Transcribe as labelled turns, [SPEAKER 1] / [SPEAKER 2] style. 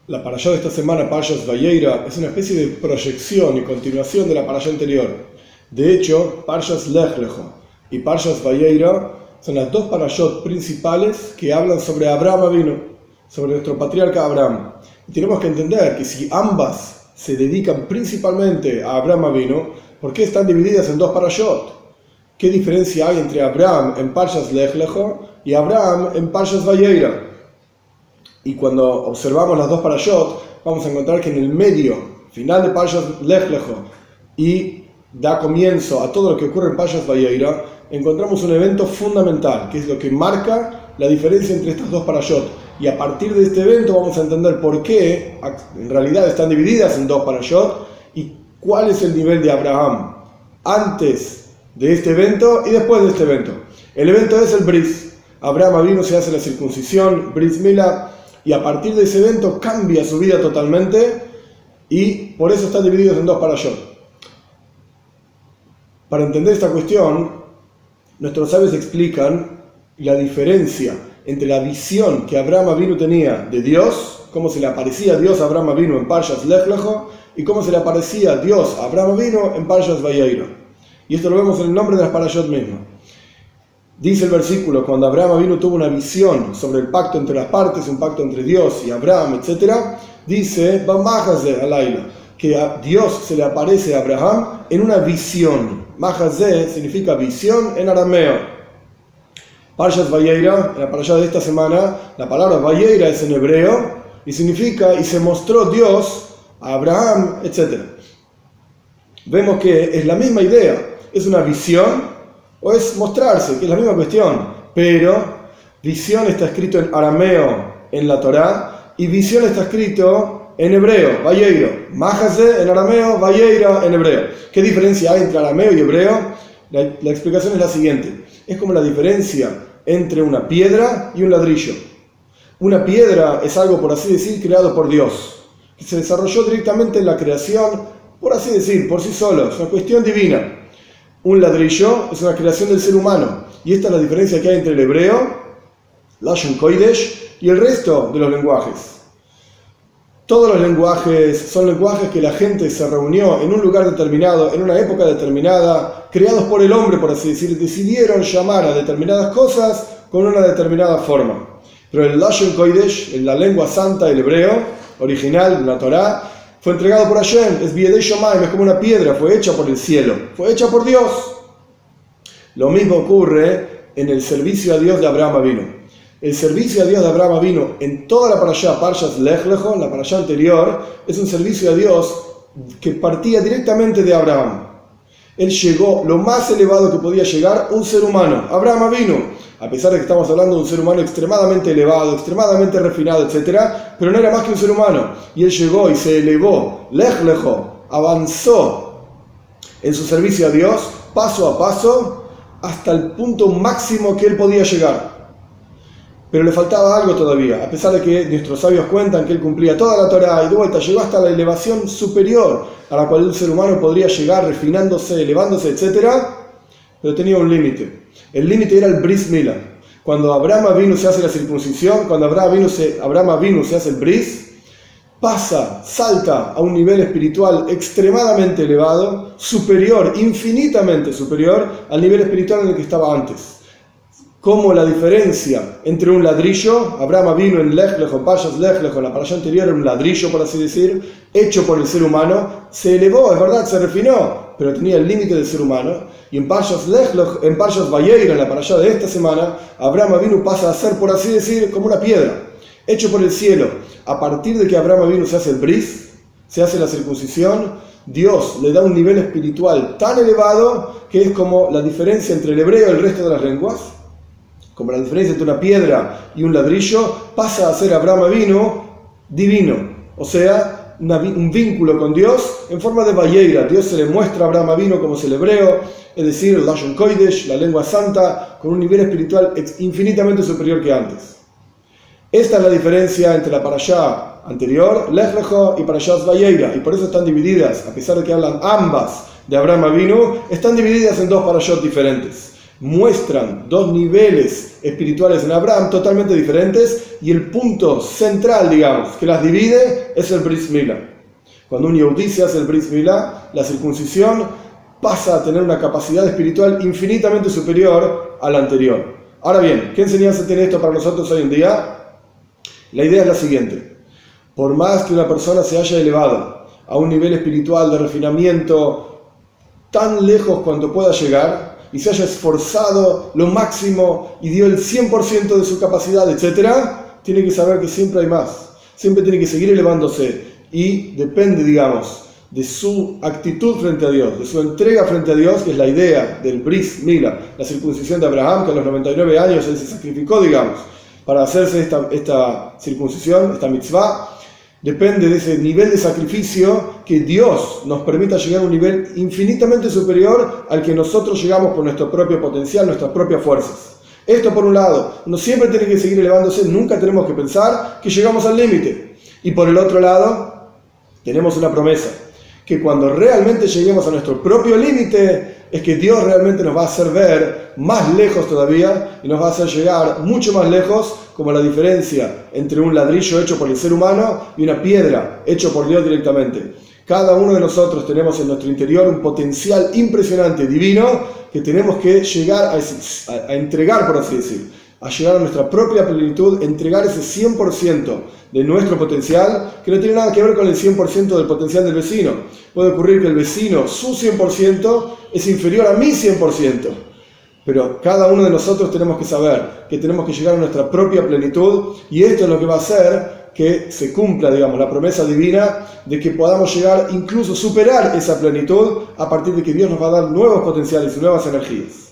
[SPEAKER 1] La parashá de esta semana, Parshas Vayeira, es una especie de proyección y continuación de la parashá anterior. De hecho, Parshas Lech Lecho y Parshas Vayeira son las dos parashot principales que hablan sobre Abraham Avinu, sobre nuestro patriarca Abraham. Y tenemos que entender que si ambas se dedican principalmente a Abraham Avinu, ¿por qué están divididas en dos parashot? ¿Qué diferencia hay entre Abraham en Parshas Lech Lecho y Abraham en Parshas Vayeira? Y cuando observamos las dos parashot, vamos a encontrar que en el medio, final de Parshas Lech Lecho, y da comienzo a todo lo que ocurre en Parshas Vayeira, encontramos un evento fundamental, que es lo que marca la diferencia entre estas dos parashot. Y a partir de este evento vamos a entender por qué en realidad están divididas en dos parashot y cuál es el nivel de Abraham antes de este evento y después de este evento. El evento es el Bris. Abraham Avinu se hace la circuncisión, Bris Milá, y a partir de ese evento cambia su vida totalmente y por eso están divididos en dos parashot. Para entender esta cuestión, nuestros sabios explican la diferencia entre la visión que Abraham Avinu tenía de Dios, cómo se le aparecía Dios a Abraham Avinu en Parshas Lech Lecho, y cómo se le aparecía Dios a Abraham Avinu en Parshas Vayeira. Y esto lo vemos en el nombre de las parashot mismas. Dice el versículo, cuando Abraham Avinu tuvo una visión sobre el pacto entre las partes, un pacto entre Dios y Abraham, etc., dice, que a Dios se le aparece a Abraham en una visión. Mahazeh significa visión en arameo. Parshas Vayeira, en la parashá de esta semana, la palabra Vayeira es en hebreo y significa, y se mostró Dios a Abraham, etc. Vemos que es la misma idea, es una visión o es mostrarse, que es la misma cuestión, pero visión está escrito en arameo en la Torá y visión está escrito en hebreo, Vayeiro. Mahazeh en arameo, Vayeira en hebreo. ¿Qué diferencia hay entre arameo y hebreo? La explicación es la siguiente. Es como la diferencia entre una piedra y un ladrillo. Una piedra es algo, por así decir, creado por Dios, que se desarrolló directamente en la creación, por así decir, por sí solo, es una cuestión divina. Un ladrillo es una creación del ser humano, y esta es la diferencia que hay entre el hebreo, Lashon Kodesh, y el resto de los lenguajes. Todos los lenguajes son lenguajes que la gente se reunió en un lugar determinado, en una época determinada, creados por el hombre, por así decir, decidieron llamar a determinadas cosas con una determinada forma. Pero el Lashon Kodesh, la lengua santa, el hebreo, original, la Torá, fue entregado por Hashem, es Biedei Shomayim, es como una piedra, fue hecha por el cielo, fue hecha por Dios. Lo mismo ocurre en el servicio a Dios de Abraham Avinu. El servicio a Dios de Abraham Avinu en toda la parashá, Parshas Lech Lecho, en la parashá anterior, es un servicio a Dios que partía directamente de Abraham. Él llegó lo más elevado que podía llegar un ser humano, Abraham Avinu, a pesar de que estamos hablando de un ser humano extremadamente elevado, extremadamente refinado, etc., pero no era más que un ser humano. Y él llegó y se elevó, Lech Lecho, avanzó en su servicio a Dios, paso a paso, hasta el punto máximo que él podía llegar. Pero le faltaba algo todavía, a pesar de que nuestros sabios cuentan que él cumplía toda la Torá y de vuelta llegó hasta la elevación superior a la cual un ser humano podría llegar, refinándose, elevándose, etc., pero tenía un límite. El límite era el Bris Milá. Cuando Abraham Avinu se hace la circuncisión, cuando Abraham Avinu se hace el Bris, pasa, salta a un nivel espiritual extremadamente elevado, superior, infinitamente superior al nivel espiritual en el que estaba antes. Como la diferencia entre un ladrillo, Abraham Avinu en Lech Lecho, Parshas Lech Lecho, en la parashá anterior era un ladrillo, por así decir, hecho por el ser humano, se elevó, es verdad, se refinó, pero tenía el límite del ser humano. Y en Parshas Lech Lecho, en Parshas Vayeira, en la parashá de esta semana, Abraham Avinu pasa a ser, por así decir, como una piedra, hecho por el cielo. A partir de que Abraham Avinu se hace el Bris, se hace la circuncisión, Dios le da un nivel espiritual tan elevado que es como la diferencia entre el hebreo y el resto de las lenguas. Como la diferencia entre una piedra y un ladrillo, pasa a ser Abraham Avinu divino, o sea, un vínculo con Dios en forma de Vayeira. Dios se le muestra a Abraham Avinu como es el hebreo, es decir, el Lashon Kodesh, la lengua santa, con un nivel espiritual infinitamente superior que antes. Esta es la diferencia entre la parashá anterior, Lech Lecho, y parashá Vayeira, y por eso están divididas, a pesar de que hablan ambas de Abraham Avinu, están divididas en dos parashot diferentes. muestran dos niveles espirituales en Abraham totalmente diferentes, y el punto central, digamos, que las divide es el Bris Milá. Cuando un Yehudí se hace el Bris Milá, la circuncisión pasa a tener una capacidad espiritual infinitamente superior a la anterior. Ahora bien, ¿qué enseñanza tiene esto para nosotros hoy en día? La idea es la siguiente: por más que una persona se haya elevado a un nivel espiritual de refinamiento tan lejos cuanto pueda llegar, y se haya esforzado lo máximo y dio el 100% de su capacidad, etc., tiene que saber que siempre hay más, siempre tiene que seguir elevándose, y depende, digamos, de su actitud frente a Dios, de su entrega frente a Dios, que es la idea del Bris Milá, la circuncisión de Abraham, que a los 99 años él se sacrificó, digamos, para hacerse esta circuncisión, esta mitzvah. Depende de ese nivel de sacrificio que Dios nos permita llegar a un nivel infinitamente superior al que nosotros llegamos por nuestro propio potencial, nuestras propias fuerzas. Esto por un lado, uno siempre tiene que seguir elevándose, nunca tenemos que pensar que llegamos al límite. Y por el otro lado, tenemos una promesa, que cuando realmente lleguemos a nuestro propio límite, es que Dios realmente nos va a hacer ver más lejos todavía, y nos va a hacer llegar mucho más lejos, como la diferencia entre un ladrillo hecho por el ser humano y una piedra hecho por Dios directamente. Cada uno de nosotros tenemos en nuestro interior un potencial impresionante, divino, que tenemos que llegar a entregar, por así decir, a llegar a nuestra propia plenitud, entregar ese 100% de nuestro potencial, que no tiene nada que ver con el 100% del potencial del vecino. Puede ocurrir que el vecino, su 100%, es inferior a mi 100%. Pero cada uno de nosotros tenemos que saber que tenemos que llegar a nuestra propia plenitud, y esto es lo que va a hacer que se cumpla, digamos, la promesa divina de que podamos llegar, incluso superar esa plenitud, a partir de que Dios nos va a dar nuevos potenciales y nuevas energías.